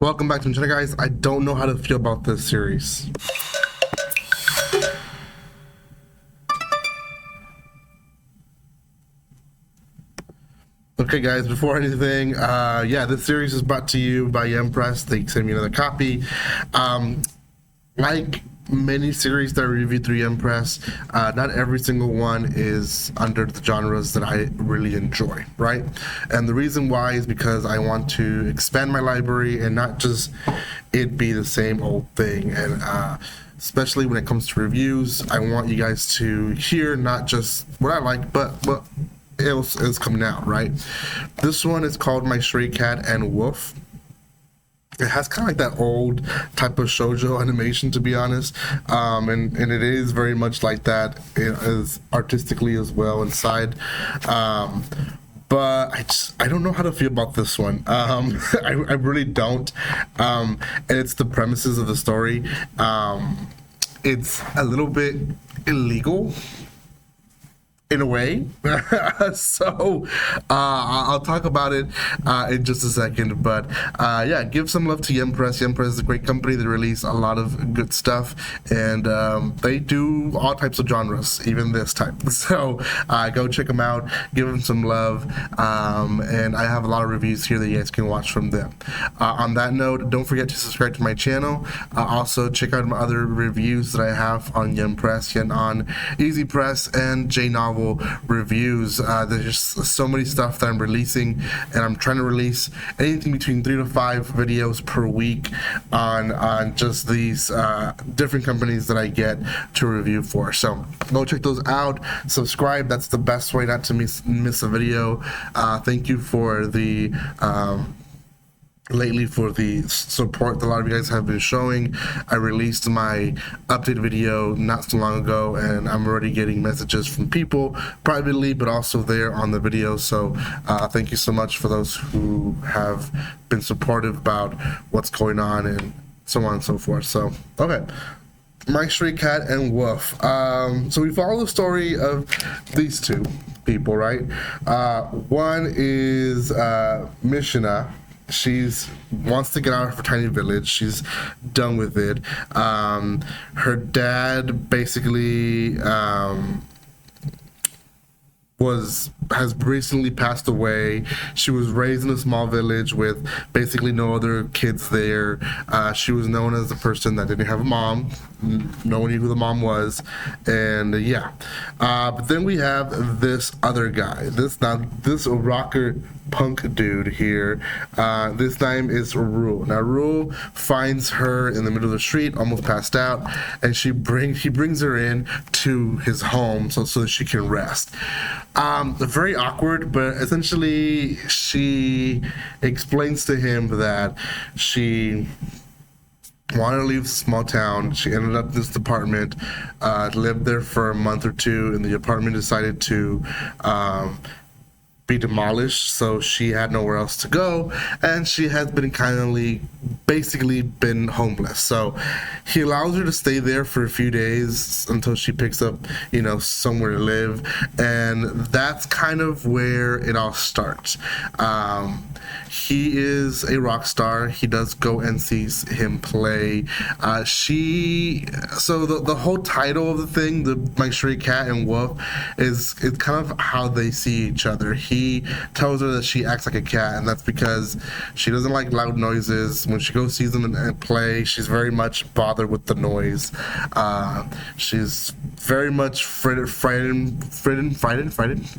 Welcome back to the channel, guys. I don't know how to feel about this series. Okay, guys, before anything, yeah, this series is brought to you by Empress. They sent me another copy. Like many series that I reviewed through Empress, not every single one is under the genres that I really enjoy, right? And the reason why is because I want to expand my library and not just it be the same old thing. And especially when it comes to reviews, I want you guys to hear not just what I like, but what else is coming out, right? This one is called My Stray Cat and Wolf. It has kind of like that old type of shoujo animation, to be honest, and it is very much like that. It is artistically as well inside, but I don't know how to feel about this one. I really don't, and it's the premises of the story. It's a little bit illegal in a way. So I'll talk about it in just a second, but yeah, give some love to Empress. Empress is a great company. They release a lot of good stuff, and they do all types of genres, even this type. So go check them out, give them some love, and I have a lot of reviews here that you guys can watch from them. On that note, don't forget to subscribe to my channel. Also check out my other reviews that I have on Empress and on Easy Press and J Novel reviews. There's just so many stuff that I'm releasing, and I'm trying to release anything between 3 to 5 videos per week on just these different companies that I get to review for. So go check those out, subscribe. That's the best way not to miss a video. Thank you for the lately for the support that a lot of you guys have been showing. I released my update video not so long ago, and I'm already getting messages from people privately, but also there on the video. So thank you so much for those who have been supportive about what's going on and so on and so forth. So okay, My Stray Cat and Wolf. So we follow the story of these two people, right? One is Mishina. She's wants to get out of her tiny village. She's done with it. Her dad basically has recently passed away. She was raised in a small village with basically no other kids there. She was known as the person that didn't have a mom. No one knew who the mom was, and yeah. But then we have this other guy. This rocker punk dude here. This name is Rule. Now Rule finds her in the middle of the street, almost passed out, and he brings her in to his home so that she can rest. Very awkward, but essentially she explains to him that she wanted to leave a small town. She ended up in this apartment, lived there for a month or two, and the apartment decided to be demolished, so she had nowhere else to go, and she has been basically been homeless. So he allows her to stay there for a few days until she picks up, somewhere to live, and that's kind of where it all starts. He is a rock star. He does go and sees him play. So the whole title of the thing, the My Stray Cat and Wolf, is kind of how they see each other. He tells her that she acts like a cat, and that's because she doesn't like loud noises. When she goes sees them and play, she's very much bothered with the noise. She's very much frightened,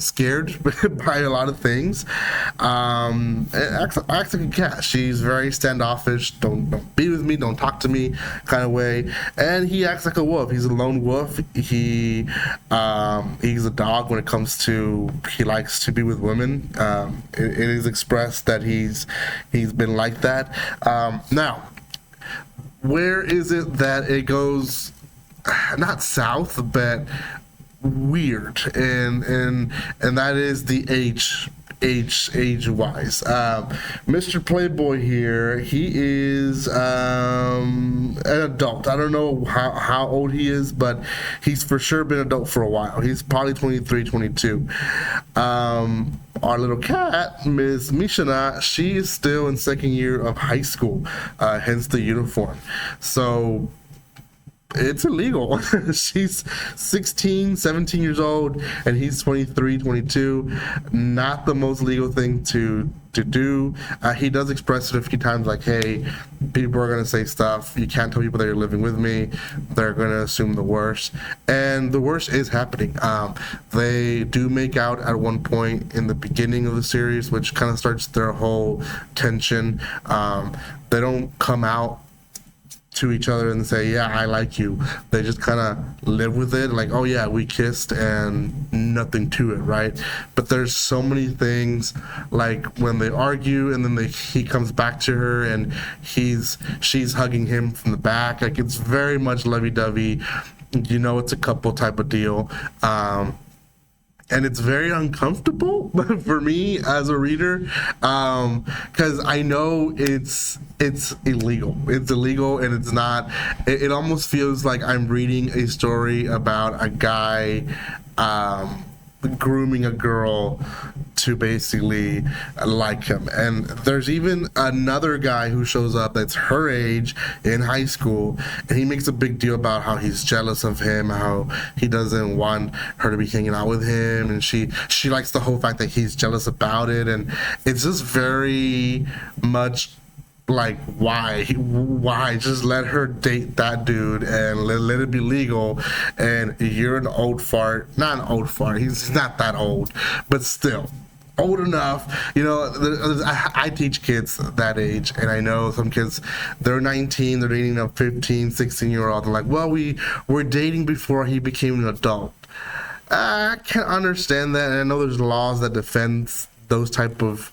scared by a lot of things. Acts like a cat. She's very standoffish. Don't be with me. Don't talk to me, kind of way. And he acts like a wolf. He's a lone wolf. He's a dog when it comes to he likes to be with women. It is expressed that he's been like that. Now, where is it that it goes not south but weird, and that is the age wise. Mr. Playboy here, he is an adult. I don't know how old he is, but he's for sure been adult for a while. He's probably 23, 22. our little cat, Miss Mishana, she is still in second year of high school, hence the uniform. So it's illegal. She's 16, 17 years old, and he's 23, 22. Not the most legal thing to do. He does express it a few times, like, hey, people are going to say stuff. You can't tell people that you're living with me. They're going to assume the worst. And the worst is happening. They do make out at one point in the beginning of the series, which kind of starts their whole tension. They don't come out to each other and say, yeah, I like you. They just kind of live with it, like, oh yeah, we kissed and nothing to it, right? But there's so many things, like when they argue and then he comes back to her and she's hugging him from the back, like it's very much lovey-dovey, you know, it's a couple type of deal. And it's very uncomfortable for me as a reader, because I know it's illegal. It's illegal, and it's not. It almost feels like I'm reading a story about a guy grooming a girl to basically like him. And there's even another guy who shows up that's her age in high school, and he makes a big deal about how he's jealous of him, how he doesn't want her to be hanging out with him, and she likes the whole fact that he's jealous about it. And it's just very much like, why just let her date that dude and let it be legal, and you're an old fart. Not an old fart, he's not that old, but still old enough, you know. I teach kids that age, and I know some kids, they're 19, they're dating a 15, 16-year-old. They're like, well, we're dating before he became an adult. I can't understand that, and I know there's laws that defend those type of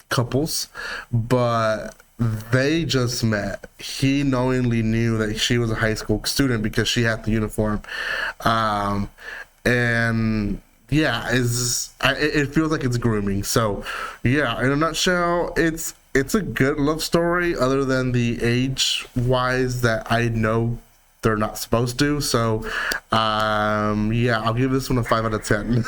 couples, but they just met. He knowingly knew that she was a high school student because she had the uniform, and yeah, it feels like it's grooming. So yeah, in a nutshell, it's a good love story, other than the age wise that I know they're not supposed to. So yeah, I'll give this one a 5 out of 10.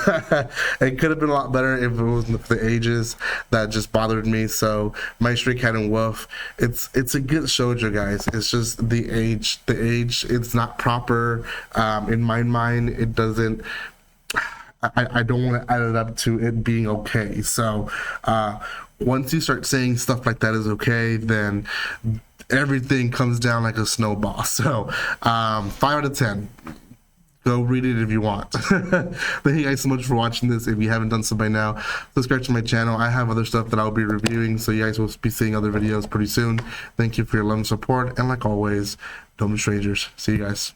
It could have been a lot better if it wasn't the ages that just bothered me. So My Stray Cat and Wolf, it's a good shoujo, guys. It's just the age, it's not proper. In my mind, it doesn't, I don't want to add it up to it being okay. So once you start saying stuff like that is okay, then everything comes down like a snowball. So 5 out of 10. Go read it if you want. Thank you guys so much for watching this. If you haven't done so by now, subscribe to my channel. I have other stuff that I'll be reviewing, so you guys will be seeing other videos pretty soon. Thank you for your love and support, and like always, don't be strangers. See you guys.